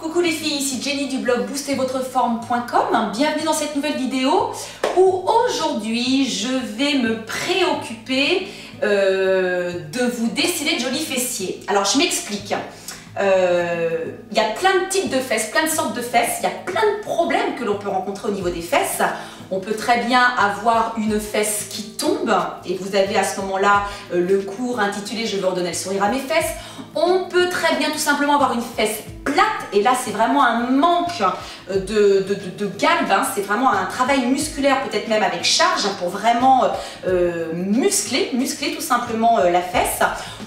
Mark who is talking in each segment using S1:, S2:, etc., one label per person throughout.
S1: Coucou les filles, ici Jenny du blog boostervotreforme.com. Bienvenue dans cette nouvelle vidéo où aujourd'hui je vais me préoccuper de vous dessiner de jolis fessiers. Alors je m'explique. Il y a plein de types de fesses, plein de sortes de fesses, il y a plein de problèmes que l'on peut rencontrer au niveau des fesses. On peut très bien avoir une fesse qui tombe et vous avez à ce moment-là le cours intitulé « Je veux redonner le sourire à mes fesses ». On peut très bien tout simplement avoir une fesse plate et là c'est vraiment un manque de galbe, hein. C'est vraiment un travail musculaire, peut-être même avec charge pour vraiment muscler tout simplement la fesse.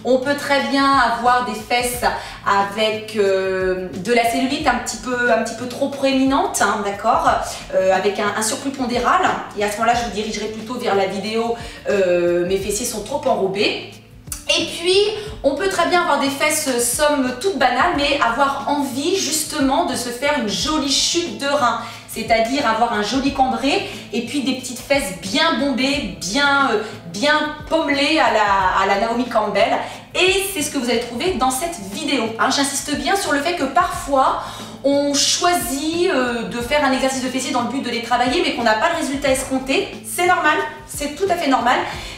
S1: On peut très bien avoir des fesses avec de la cellulite un petit peu trop proéminente, hein, d'accord, avec un surplus pondéral. Et à ce moment-là, je vous dirigerai plutôt vers la vidéo mes fessiers sont trop enrobés. Et puis, on peut très bien avoir des fesses somme toute banales, mais avoir envie justement de se faire une jolie chute de rein. C'est-à-dire avoir un joli cambré et puis des petites fesses bien bombées, bien pommelées à la Naomi Campbell. Et c'est ce que vous allez trouver dans cette vidéo. Hein, j'insiste bien sur le fait que parfois, on choisit de faire un exercice de fessier dans le but de les travailler, mais qu'on n'a pas le résultat escompté. C'est normal, c'est tout à fait normal,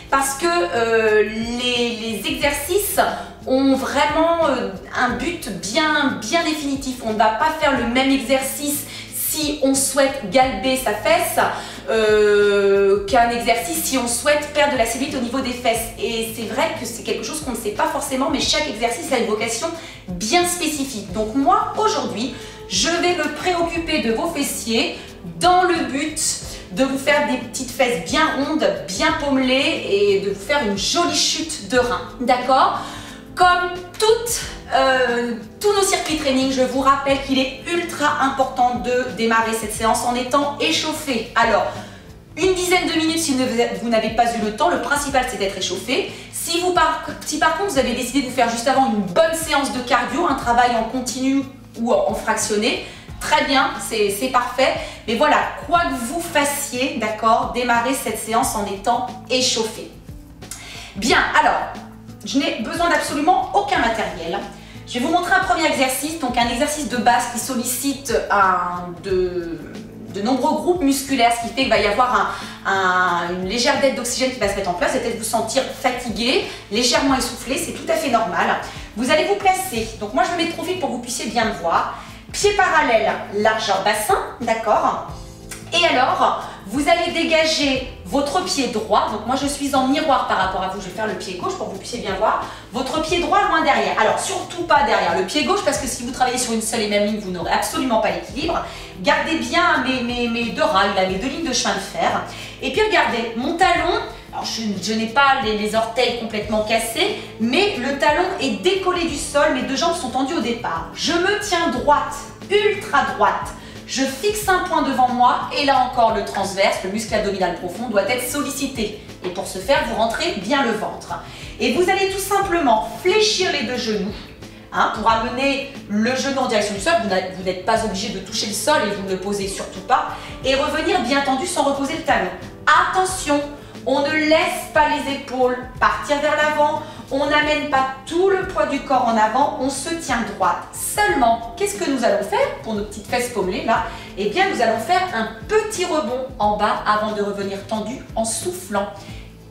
S1: parce que les exercices ont vraiment un but bien définitif. On ne va pas faire le même exercice si on souhaite galber sa fesse qu'un exercice si on souhaite perdre de la cellulite au niveau des fesses. Et c'est vrai que c'est quelque chose qu'on ne sait pas forcément, mais chaque exercice a une vocation bien spécifique. Donc moi, aujourd'hui, je vais me préoccuper de vos fessiers dans le but de vous faire des petites fesses bien rondes, bien pommelées et de vous faire une jolie chute de rein. D'accord ? Comme tous nos circuits training, je vous rappelle qu'il est ultra important de démarrer cette séance en étant échauffé. Alors, une dizaine de minutes si vous n'avez pas eu le temps, le principal c'est d'être échauffé. Si par contre vous avez décidé de vous faire juste avant une bonne séance de cardio, un travail en continu ou en fractionné, très bien, c'est parfait. Mais voilà, quoi que vous fassiez, d'accord, démarrez cette séance en étant échauffé. Bien, alors, je n'ai besoin d'absolument aucun matériel. Je vais vous montrer un premier exercice, donc un exercice de base qui sollicite de nombreux groupes musculaires, ce qui fait qu'il va y avoir une légère dette d'oxygène qui va se mettre en place, et peut-être vous sentir fatigué, légèrement essoufflé, c'est tout à fait normal. Vous allez vous placer, donc moi je vais mettre profil pour que vous puissiez bien me voir. Pieds parallèles, largeur bassin, d'accord. Et alors, vous allez dégager votre pied droit. Donc moi, je suis en miroir par rapport à vous. Je vais faire le pied gauche pour que vous puissiez bien voir. Votre pied droit loin derrière. Alors, surtout pas derrière le pied gauche parce que si vous travaillez sur une seule et même ligne, vous n'aurez absolument pas l'équilibre. Gardez bien mes deux rails, là, mes deux lignes de chemin de fer. Et puis, regardez, mon talon. Alors, je n'ai pas les orteils complètement cassés, mais le talon est décollé du sol. Mes deux jambes sont tendues au départ. Je me tiens droite, ultra droite. Je fixe un point devant moi et là encore le transverse, le muscle abdominal profond doit être sollicité. Et pour ce faire, vous rentrez bien le ventre. Et vous allez tout simplement fléchir les deux genoux, hein, pour amener le genou en direction du sol. Vous n'êtes pas obligé de toucher le sol et vous ne le posez surtout pas. Et revenir bien tendu sans reposer le talon. Attention, on ne laisse pas les épaules partir vers l'avant. On n'amène pas tout le poids du corps en avant, on se tient droite. Seulement, qu'est-ce que nous allons faire pour nos petites fesses pommelées là? Eh bien, nous allons faire un petit rebond en bas avant de revenir tendu en soufflant.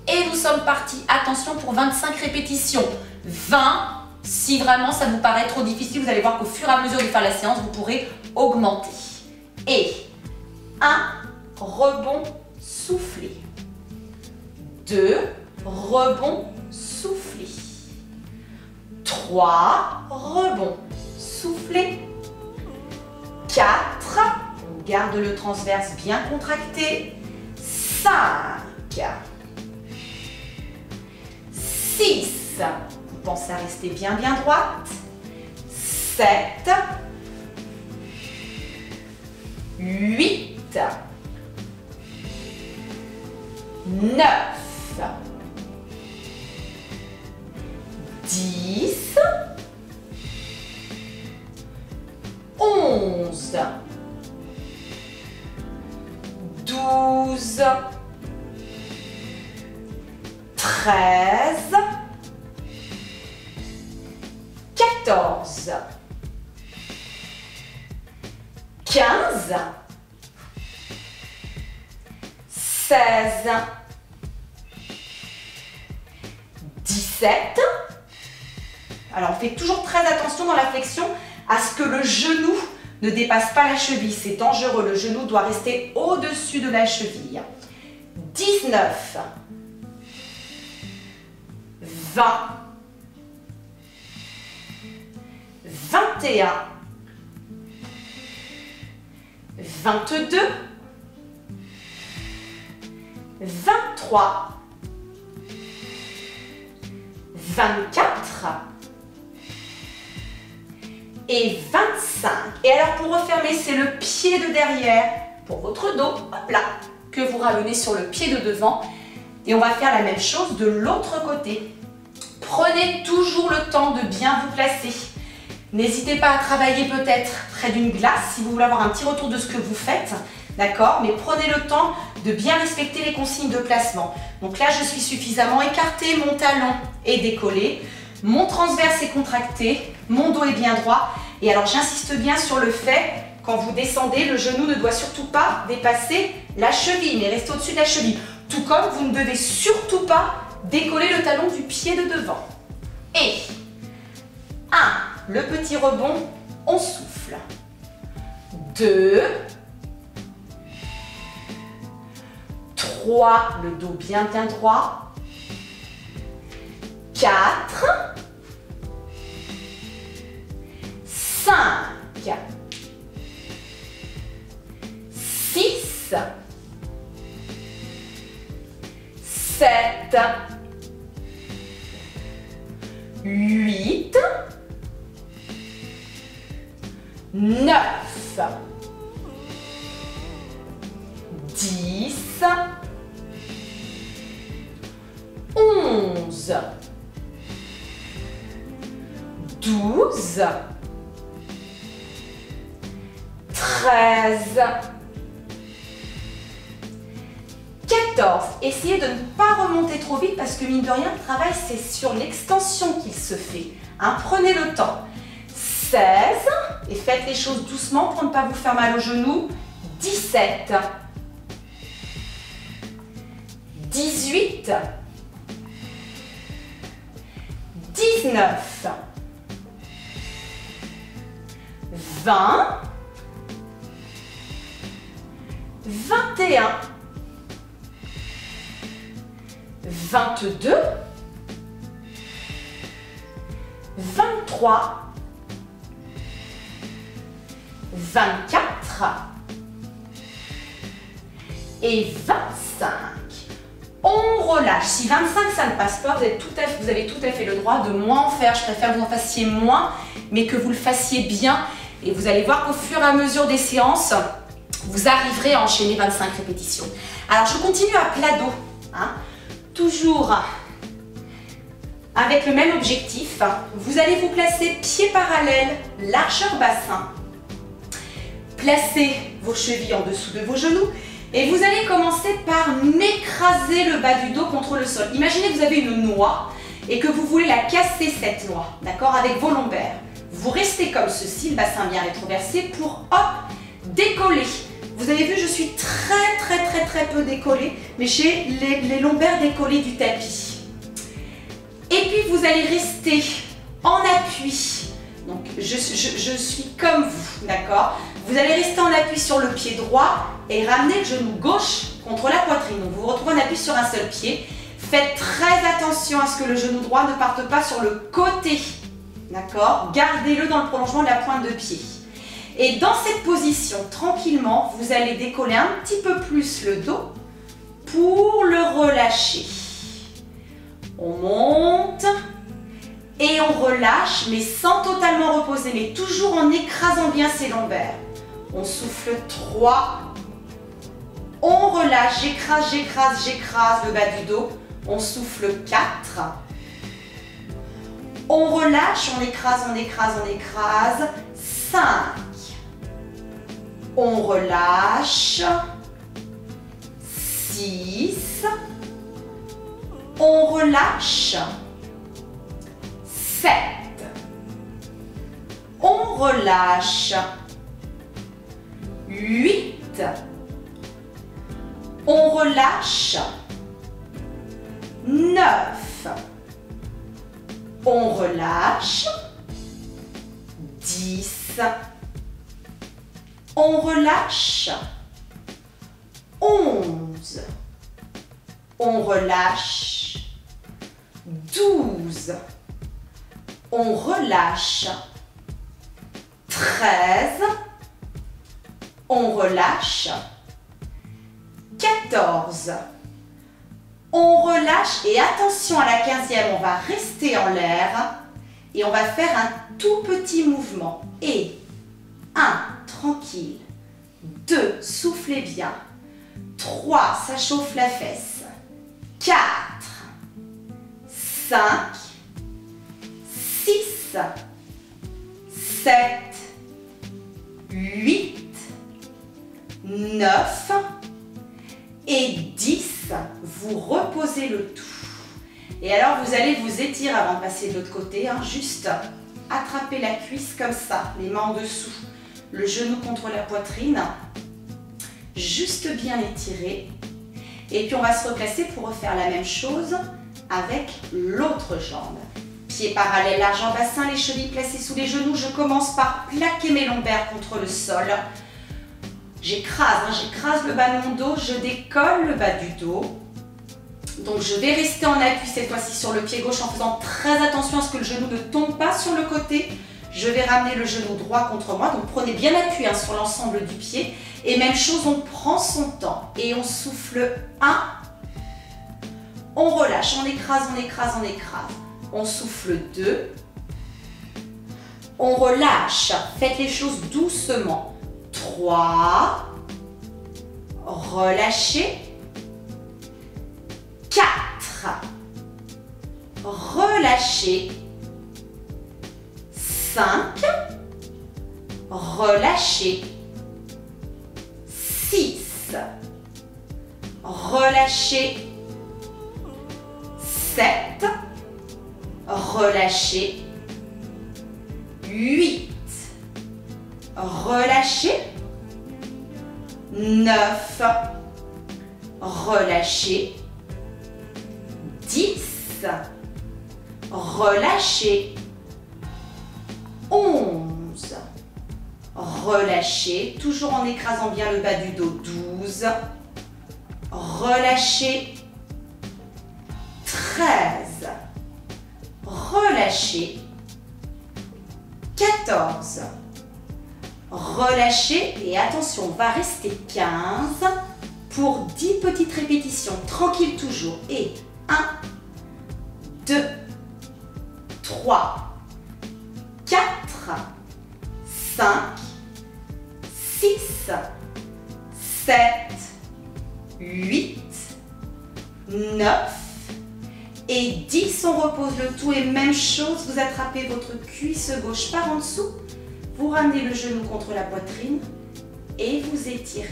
S1: Et nous sommes partis, attention, pour 25 répétitions. 20, si vraiment ça vous paraît trop difficile, vous allez voir qu'au fur et à mesure de faire la séance, vous pourrez augmenter. Et 1, rebond, soufflé. 2, rebond, soufflé. 3, rebond, soufflé. 4, on garde le transverse bien contracté. 5, 6, vous pensez à rester bien droite. 7, 8, 9, 10, 11, 12, 13, 14, 15, 16, 17. Alors, on fait toujours très attention dans la flexion à ce que le genou ne dépasse pas la cheville. C'est dangereux. Le genou doit rester au-dessus de la cheville. 19, 20, 21, 22, 23, 24 et 25. Et alors pour refermer, c'est le pied de derrière pour votre dos, hop là, que vous ramenez sur le pied de devant. Et on va faire la même chose de l'autre côté. Prenez toujours le temps de bien vous placer. N'hésitez pas à travailler peut-être près d'une glace si vous voulez avoir un petit retour de ce que vous faites. D'accord? Mais prenez le temps de bien respecter les consignes de placement. Donc là, je suis suffisamment écartée, mon talon est décollé, mon transverse est contracté, mon dos est bien droit. Et alors, j'insiste bien sur le fait, quand vous descendez, le genou ne doit surtout pas dépasser la cheville, mais rester au-dessus de la cheville. Tout comme vous ne devez surtout pas décoller le talon du pied de devant. Et 1, le petit rebond, on souffle. 2, 3, le dos bien droit. 4, 5, 6, 7, 8, 9, 10, 11, 12, 13, 14. Essayez de ne pas remonter trop vite parce que mine de rien, le travail c'est sur l'extension qu'il se fait. Hein, prenez le temps. 16 et faites les choses doucement pour ne pas vous faire mal au genou. 17, 18, 19, 20, 21, 22, 23, 24 et 25. On relâche. Si 25 ça ne passe pas, vous avez tout à fait le droit de moins en faire. Je préfère que vous en fassiez moins, mais que vous le fassiez bien. Et vous allez voir qu'au fur et à mesure des séances, vous arriverez à enchaîner 25 répétitions. Alors je continue à plat dos, hein, toujours avec le même objectif. Vous allez vous placer pieds parallèles, largeur bassin. Placez vos chevilles en dessous de vos genoux et vous allez commencer par m'écraser le bas du dos contre le sol. Imaginez que vous avez une noix et que vous voulez la casser cette noix, d'accord, avec vos lombaires. Vous restez comme ceci, le bassin bien rétroversé pour, hop, décoller. Vous avez vu, je suis très peu décollée, mais j'ai les lombaires décollés du tapis. Et puis vous allez rester en appui. Donc je suis comme vous, d'accord? Vous allez rester en appui sur le pied droit et ramener le genou gauche contre la poitrine. Donc vous vous retrouvez en appui sur un seul pied. Faites très attention à ce que le genou droit ne parte pas sur le côté, d'accord? Gardez-le dans le prolongement de la pointe de pied. Et dans cette position, tranquillement, vous allez décoller un petit peu plus le dos pour le relâcher. On monte et on relâche, mais sans totalement reposer, mais toujours en écrasant bien ses lombaires. On souffle 3. On relâche, j'écrase le bas du dos. On souffle 4. On relâche, on écrase. 5. On relâche. 6. On relâche. 7. On relâche. 8. On relâche. 9. On relâche. 10. On relâche. 11. On relâche. 12. On relâche. 13. On relâche. 14. On relâche et attention à la 15e, on va rester en l'air et on va faire un tout petit mouvement. Et 1, tranquille. 2, soufflez bien. 3, ça chauffe la fesse. 4, 5, 6, 7, 8, 9 et 10. Vous reposez le tout. Et alors, vous allez vous étirer avant de passer de l'autre côté. Juste attraper la cuisse comme ça, les mains en dessous, le genou contre la poitrine. Juste bien étirer. Et puis, on va se replacer pour refaire la même chose avec l'autre jambe. Pieds parallèles, large en bassin, les chevilles placées sous les genoux. Je commence par plaquer mes lombaires contre le sol. J'écrase le bas de mon dos, je décolle le bas du dos. Donc je vais rester en appui cette fois-ci sur le pied gauche en faisant très attention à ce que le genou ne tombe pas sur le côté. Je vais ramener le genou droit contre moi, donc prenez bien appui sur l'ensemble du pied. Et même chose, on prend son temps et on souffle 1. On relâche, on écrase, on écrase, on écrase. On souffle 2. On relâche, faites les choses doucement. 3, relâchez, 4, relâchez, 5, relâchez, 6, relâchez, 7, relâchez, 8, relâchez, 9, relâchez, 10, relâchez, 11, relâchez, toujours en écrasant bien le bas du dos, 12, relâchez, 13, relâchez, 14, relâchez et attention, on va rester 15 pour 10 petites répétitions, tranquille toujours. Et 1, 2, 3, 4, 5, 6, 7, 8, 9 et 10. On repose le tout et même chose, vous attrapez votre cuisse gauche par en dessous. Vous ramenez le genou contre la poitrine et vous étirez.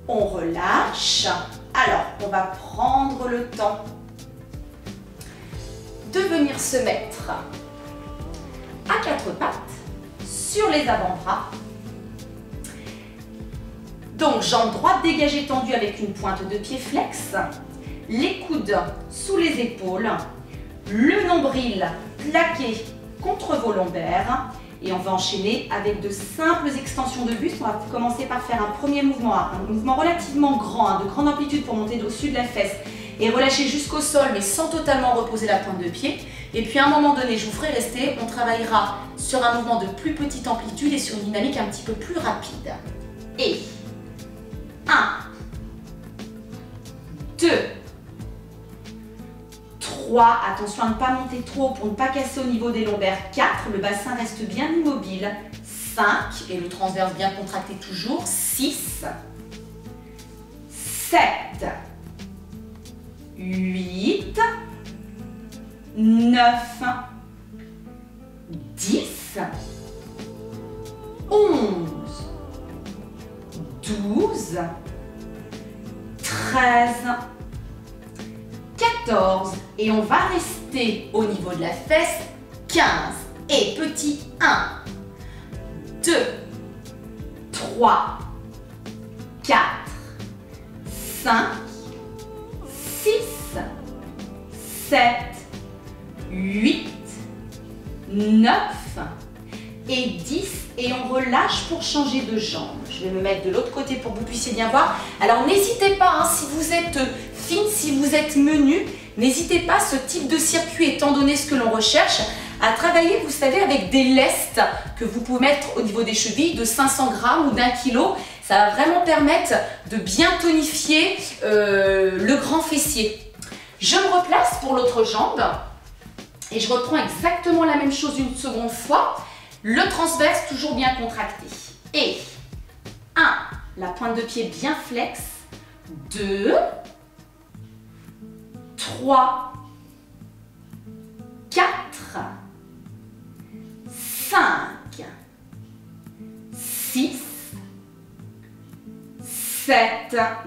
S1: On relâche. Alors, on va prendre le temps de venir se mettre à quatre pattes sur les avant-bras. Donc, jambe droite dégagée tendue avec une pointe de pied flex. Les coudes sous les épaules, le nombril plaqué contre vos lombaires et on va enchaîner avec de simples extensions de buste. On va commencer par faire un premier mouvement, un mouvement relativement grand, de grande amplitude pour monter au-dessus de la fesse et relâcher jusqu'au sol mais sans totalement reposer la pointe de pied. Et puis à un moment donné, je vous ferai rester, on travaillera sur un mouvement de plus petite amplitude et sur une dynamique un petit peu plus rapide. Et 1, 2, 3, attention à ne pas monter trop pour ne pas casser au niveau des lombaires. 4, le bassin reste bien immobile. 5, et le transverse bien contracté toujours. 6, 7, 8, 9, 10, 11, 12, 13, 14, 14 et on va rester au niveau de la fesse, 15 et petit 1, 2, 3, 4, 5, 6, 7, 8, 9 et 10 et on relâche pour changer de jambe. Je vais me mettre de l'autre côté pour que vous puissiez bien voir. Alors n'hésitez pas, hein, si vous êtes fine, si vous êtes menu, n'hésitez pas, ce type de circuit étant donné ce que l'on recherche, à travailler, vous savez, avec des lestes que vous pouvez mettre au niveau des chevilles de 500 grammes ou d'1 kilo. Ça va vraiment permettre de bien tonifier le grand fessier. Je me replace pour l'autre jambe et je reprends exactement la même chose une seconde fois. Le transverse toujours bien contracté. Et 1, la pointe de pied bien flex. 2, 3, 4, 5, 6, 7,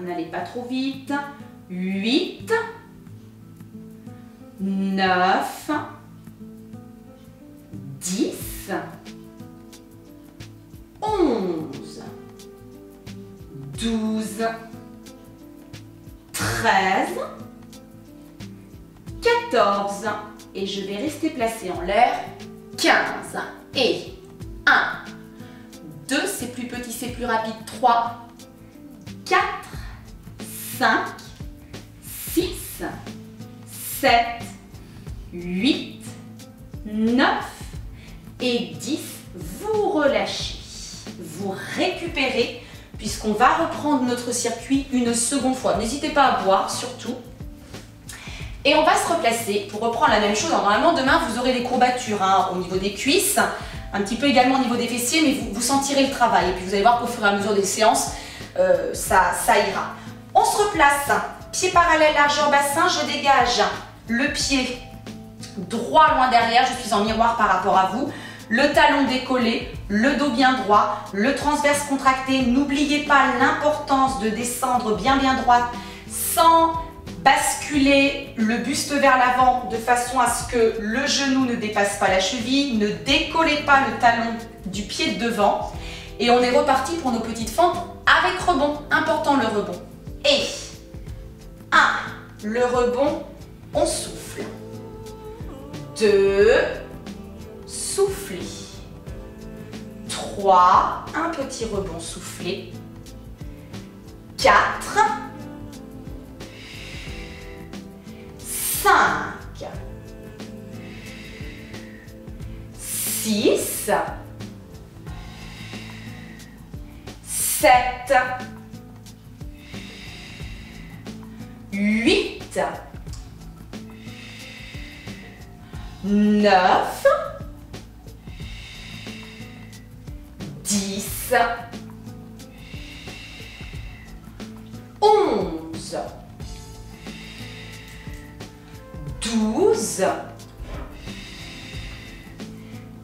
S1: n'allez pas trop vite, 8, 9, 10, 11, 12, 13, 14 et je vais rester placé en l'air, 15 et 1, 2, c'est plus petit, c'est plus rapide, 3, 4, 5, 6, 7, 8, 9 et 10, vous relâchez, vous récupérez puisqu'on va reprendre notre circuit une seconde fois. N'hésitez pas à boire surtout. Et on va se replacer pour reprendre la même chose. Alors, normalement, demain, vous aurez des courbatures hein, au niveau des cuisses, un petit peu également au niveau des fessiers, mais vous sentirez le travail. Et puis, vous allez voir qu'au fur et à mesure des séances, ça ira. On se replace, pied parallèle, largeur bassin, je dégage le pied droit loin derrière, je suis en miroir par rapport à vous. Le talon décollé, le dos bien droit, le transverse contracté. N'oubliez pas l'importance de descendre bien droite sans basculer le buste vers l'avant de façon à ce que le genou ne dépasse pas la cheville. Ne décollez pas le talon du pied de devant. Et on est reparti pour nos petites fentes avec rebond. Important le rebond. Et 1, le rebond, on souffle. 2, soufflez. 3, un petit rebond soufflé. 4, 5, 6, 7, 8, 9, 10, 11, 12,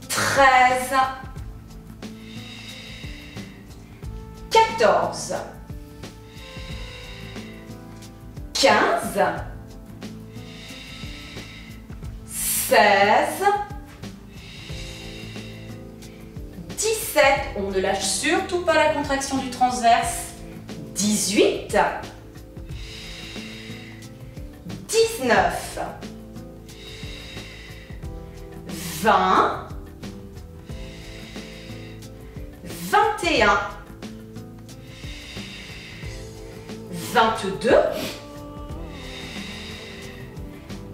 S1: 13, 14, 15, 16, 17, on ne lâche surtout pas la contraction du transverse, 18, 19, 20, 21, 22,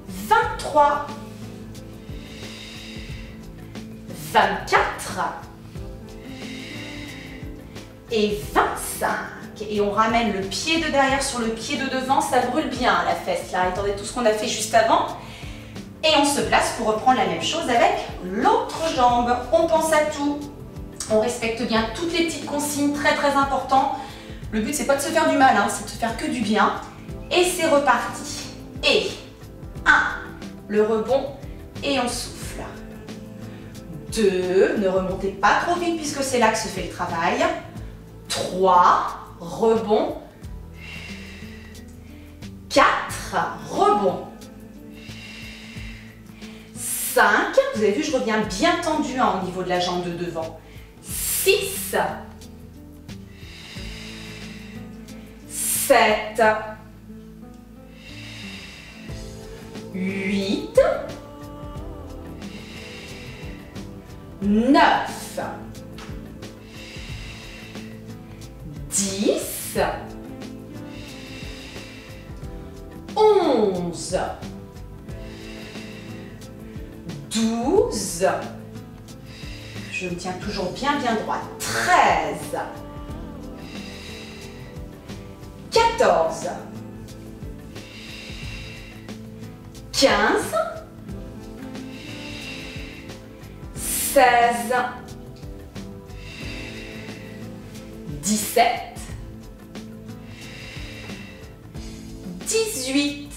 S1: 23, 24 et 25. Et on ramène le pied de derrière sur le pied de devant, ça brûle bien la fesse là, attendez tout ce qu'on a fait juste avant. Et on se place pour reprendre la même chose avec l'autre jambe. On pense à tout, on respecte bien toutes les petites consignes, très important. Le but c'est pas de se faire du mal, hein, c'est de se faire que du bien. Et c'est reparti. Et 1, le rebond et on souffle. 2, ne remontez pas trop vite puisque c'est là que se fait le travail. 3, rebond. 4, rebond. Vous avez vu, je reviens bien tendu hein, au niveau de la jambe de devant. 6, 7, 8, 9, 10, 11, 12, je me tiens toujours bien droit, 13, 14, 15, 16, 17, 18,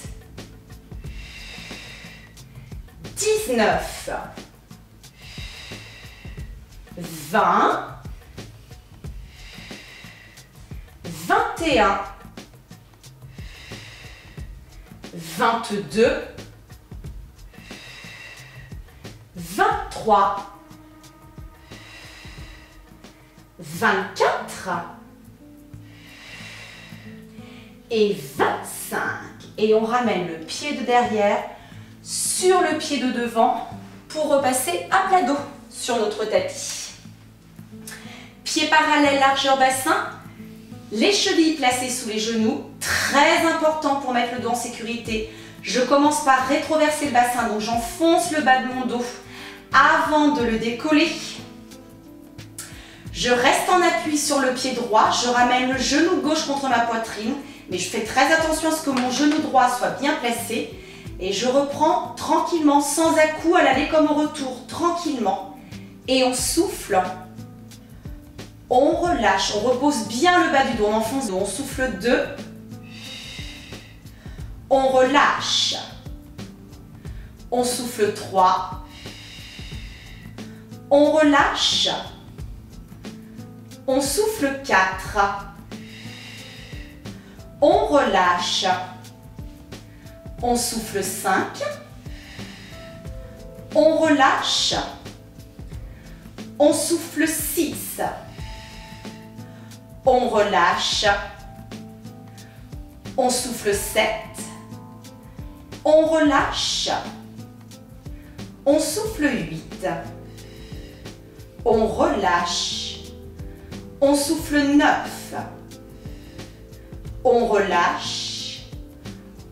S1: 19, 20, 21, 22, 23, 24 et 25. Et on ramène le pied de derrière sur le pied de devant pour repasser à plat dos sur notre tapis. Pieds parallèles, largeur bassin, les chevilles placées sous les genoux, très important pour mettre le dos en sécurité. Je commence par rétroverser le bassin, donc j'enfonce le bas de mon dos avant de le décoller. Je reste en appui sur le pied droit, je ramène le genou gauche contre ma poitrine, mais je fais très attention à ce que mon genou droit soit bien placé. Et je reprends tranquillement, sans à-coups, à l'aller comme au retour, tranquillement. Et on souffle, on relâche, on repose bien le bas du dos, on enfonce, on souffle 2, on relâche, on souffle 3, on relâche, on souffle 4, on relâche, on souffle 5, on relâche, on souffle 6, on relâche, on souffle 7, on relâche, on souffle 8, on relâche, on souffle 9, on relâche,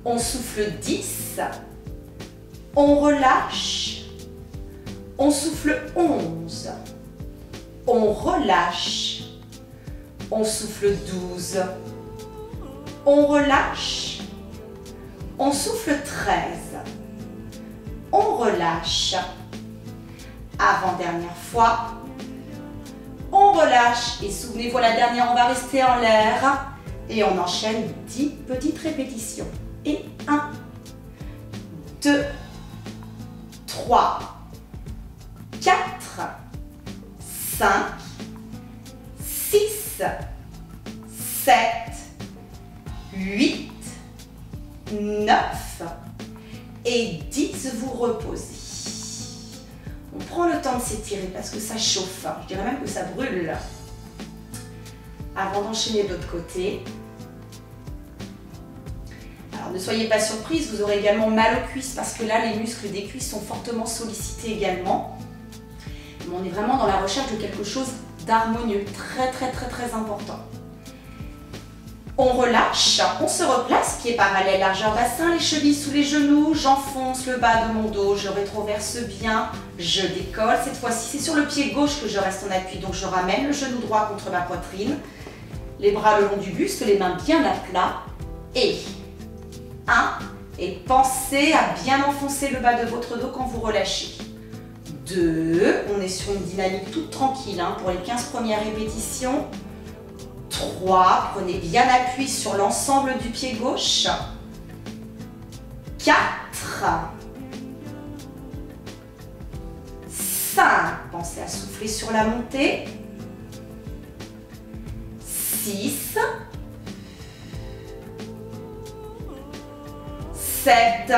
S1: on souffle 10, on relâche, on souffle 11, on relâche, on souffle 12, on relâche, on souffle 13, on relâche, avant-dernière fois, on relâche et souvenez-vous la dernière, on va rester en l'air et on enchaîne 10 petites répétitions. Et 1, 2, 3, 4, 5, 6, 7, 8, 9 et 10, vous reposez. On prend le temps de s'étirer parce que ça chauffe, je dirais même que ça brûle. Avant d'enchaîner de l'autre côté. Alors ne soyez pas surprise, vous aurez également mal aux cuisses parce que là les muscles des cuisses sont fortement sollicités également. Mais on est vraiment dans la recherche de quelque chose d'harmonieux, très important. On relâche, on se replace, pieds parallèles, largeur bassin, les chevilles sous les genoux, j'enfonce le bas de mon dos, je rétroverse bien, je décolle. Cette fois-ci, c'est sur le pied gauche que je reste en appui, donc je ramène le genou droit contre ma poitrine, les bras le long du buste, les mains bien à plat, et 1, et pensez à bien enfoncer le bas de votre dos quand vous relâchez. 2, on est sur une dynamique toute tranquille hein, pour les 15 premières répétitions. 3, prenez bien appui sur l'ensemble du pied gauche. 4, 5, pensez à souffler sur la montée. 6, 7,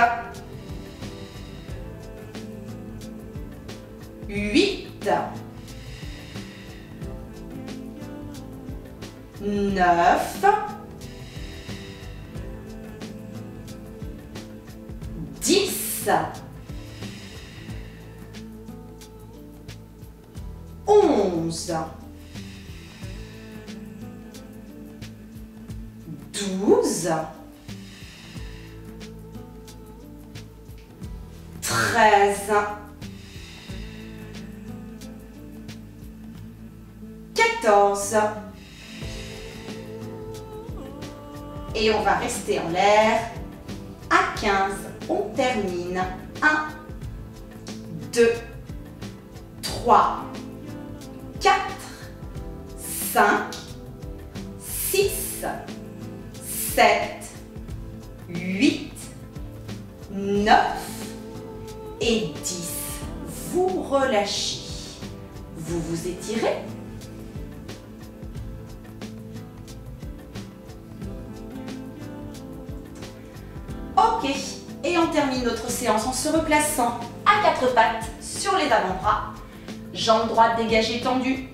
S1: 8, 9, 10, 11, 12, 13, 14. Et on va rester en l'air à 15. On termine. 1, 2, 3, 4, 5, 6, 7, 8, 9 et 10. Vous relâchez. Vous vous étirez. Ok, et on termine notre séance en se replaçant à quatre pattes sur les avant-bras, jambes droites dégagées tendues,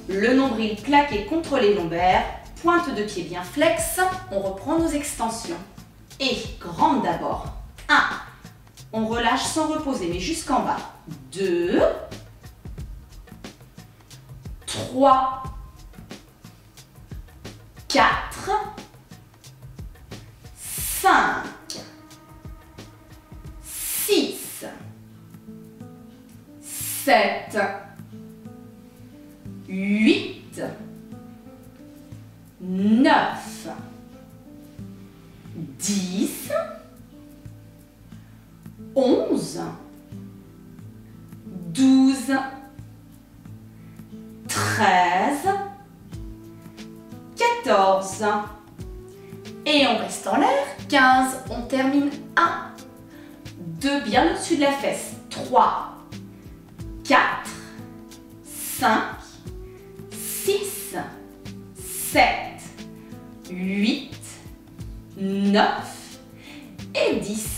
S1: le nombril plaqué contre les lombaires, pointe de pied bien flex, on reprend nos extensions. Et grande d'abord, 1, on relâche sans reposer mais jusqu'en bas, 2, 3, 4, 5, 6, 7, 8, 9, 10, 11, 12, 13, 14. Et on reste en l'air. 15, on termine. 1, 2, bien au-dessus de la fesse. 3, 4, 5, 6, 7, 8, 9 et 10.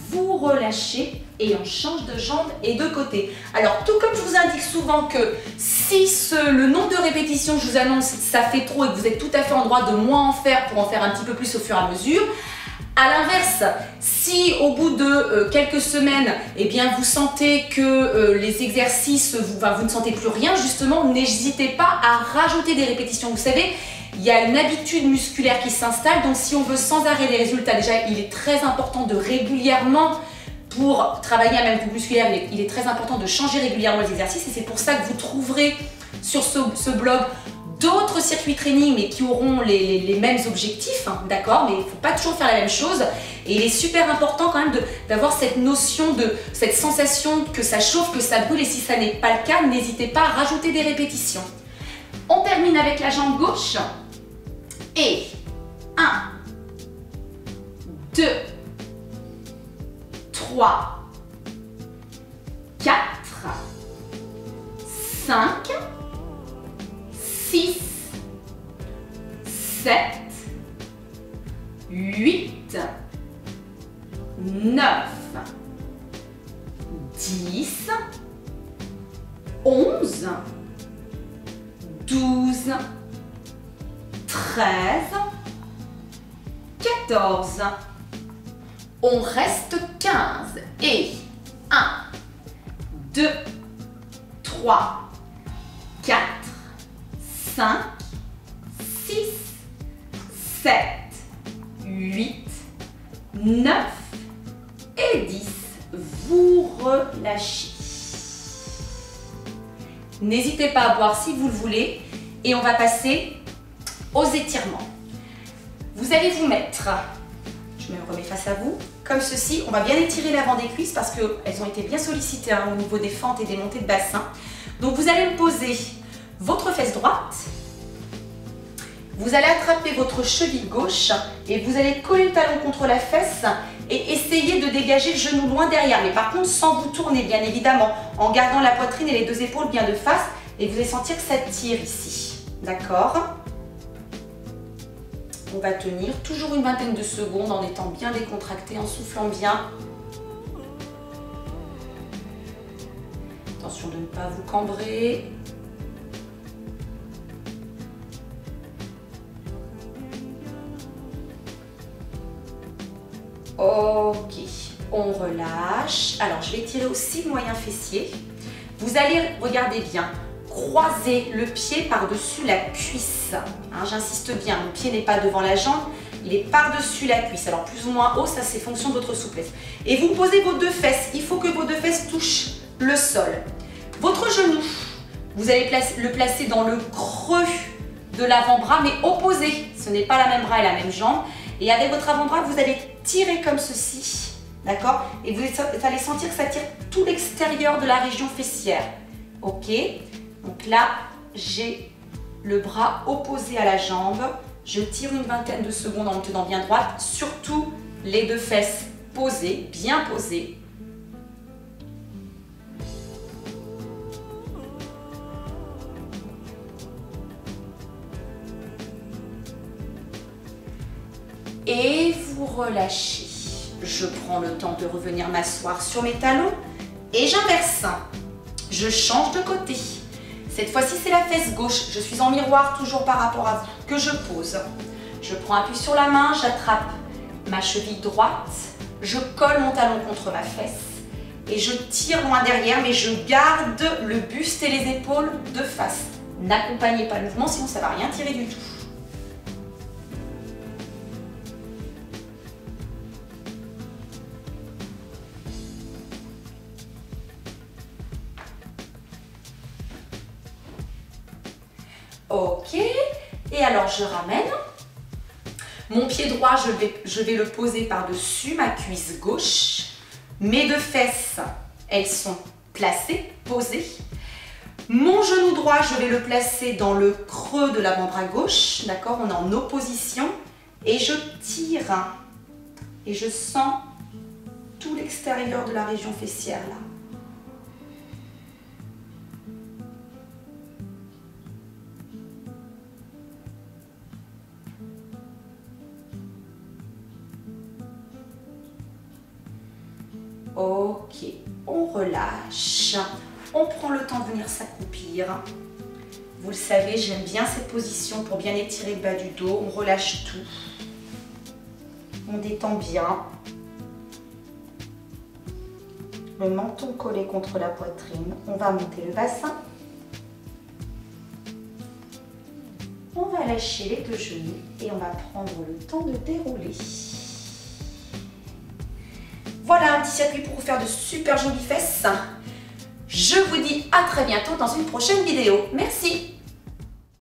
S1: Vous relâchez et on change de jambe et de côté. Alors, tout comme je vous indique souvent que si le nombre de répétitions que je vous annonce, ça fait trop et que vous êtes tout à fait en droit de moins en faire pour en faire un petit peu plus au fur et à mesure, à l'inverse, si au bout de quelques semaines, eh bien, vous sentez que les exercices, vous ne sentez plus rien, justement, n'hésitez pas à rajouter des répétitions. Vous savez, il y a une habitude musculaire qui s'installe, donc si on veut sans arrêt des résultats, déjà, il est très important de régulièrement, pour travailler un même groupe musculaire, il est très important de changer régulièrement les exercices et c'est pour ça que vous trouverez sur ce blog d'autres circuits training mais qui auront les mêmes objectifs, hein, d'accord, mais il ne faut pas toujours faire la même chose et il est super important quand même d'avoir cette notion cette sensation que ça chauffe, que ça brûle et si ça n'est pas le cas, n'hésitez pas à rajouter des répétitions. On termine avec la jambe gauche et 1, 2, 3, 4, 5, 6, 7, 8, 9, 10, 11, 12, 13, 14. On reste 15 et 1, 2, 3, 4, 5, 6, 7, 8, 9 et 10. Vous relâchez. N'hésitez pas à boire si vous le voulez et on va passer aux étirements. Vous allez vous mettre, je me remets face à vous, comme ceci. On va bien étirer l'avant des cuisses parce qu'elles ont été bien sollicitées hein, au niveau des fentes et des montées de bassin. Donc vous allez me poser votre fesse droite, vous allez attraper votre cheville gauche et vous allez coller le talon contre la fesse et essayer de dégager le genou loin derrière. Mais par contre sans vous tourner bien évidemment, en gardant la poitrine et les deux épaules bien de face et vous allez sentir que ça tire ici. D'accord ? On va tenir toujours une vingtaine de secondes en étant bien décontracté, en soufflant bien. Attention de ne pas vous cambrer. Ok, on relâche. Alors, je vais tirer aussi le moyen fessier. Vous allez, regardez bien, croiser le pied par-dessus la cuisse. Hein, j'insiste bien, mon pied n'est pas devant la jambe, il est par-dessus la cuisse. Alors, plus ou moins haut, ça c'est fonction de votre souplesse. Et vous posez vos deux fesses. Il faut que vos deux fesses touchent le sol. Votre genou, vous allez le placer dans le creux de l'avant-bras, mais opposé. Ce n'est pas la même bras et la même jambe. Et avec votre avant-bras, vous allez tirer comme ceci, d'accord? Et vous allez sentir que ça tire tout l'extérieur de la région fessière. Ok? Donc là, j'ai le bras opposé à la jambe. Je tire une vingtaine de secondes en me tenant bien droite. Surtout les deux fesses posées, bien posées. Et vous relâchez. Je prends le temps de revenir m'asseoir sur mes talons et j'inverse. Je change de côté. Cette fois-ci, c'est la fesse gauche. Je suis en miroir toujours par rapport à vous que je pose. Je prends appui sur la main, j'attrape ma cheville droite, je colle mon talon contre ma fesse et je tire loin derrière, mais je garde le buste et les épaules de face. N'accompagnez pas le mouvement, sinon ça ne va rien tirer du tout. Ok, et alors je ramène. Mon pied droit, je vais le poser par-dessus ma cuisse gauche. Mes deux fesses, elles sont placées, posées. Mon genou droit, je vais le placer dans le creux de l'avant-bras gauche. D'accord, on est en opposition. Et je tire. Et je sens tout l'extérieur de la région fessière là. Ok, on relâche, on prend le temps de venir s'accroupir. Vous le savez, j'aime bien cette position pour bien étirer le bas du dos. On relâche tout, on détend bien. Le menton collé contre la poitrine, on va monter le bassin. On va lâcher les deux genoux et on va prendre le temps de dérouler. Voilà un petit circuit pour vous faire de super jolies fesses. Je vous dis à très bientôt dans une prochaine vidéo. Merci.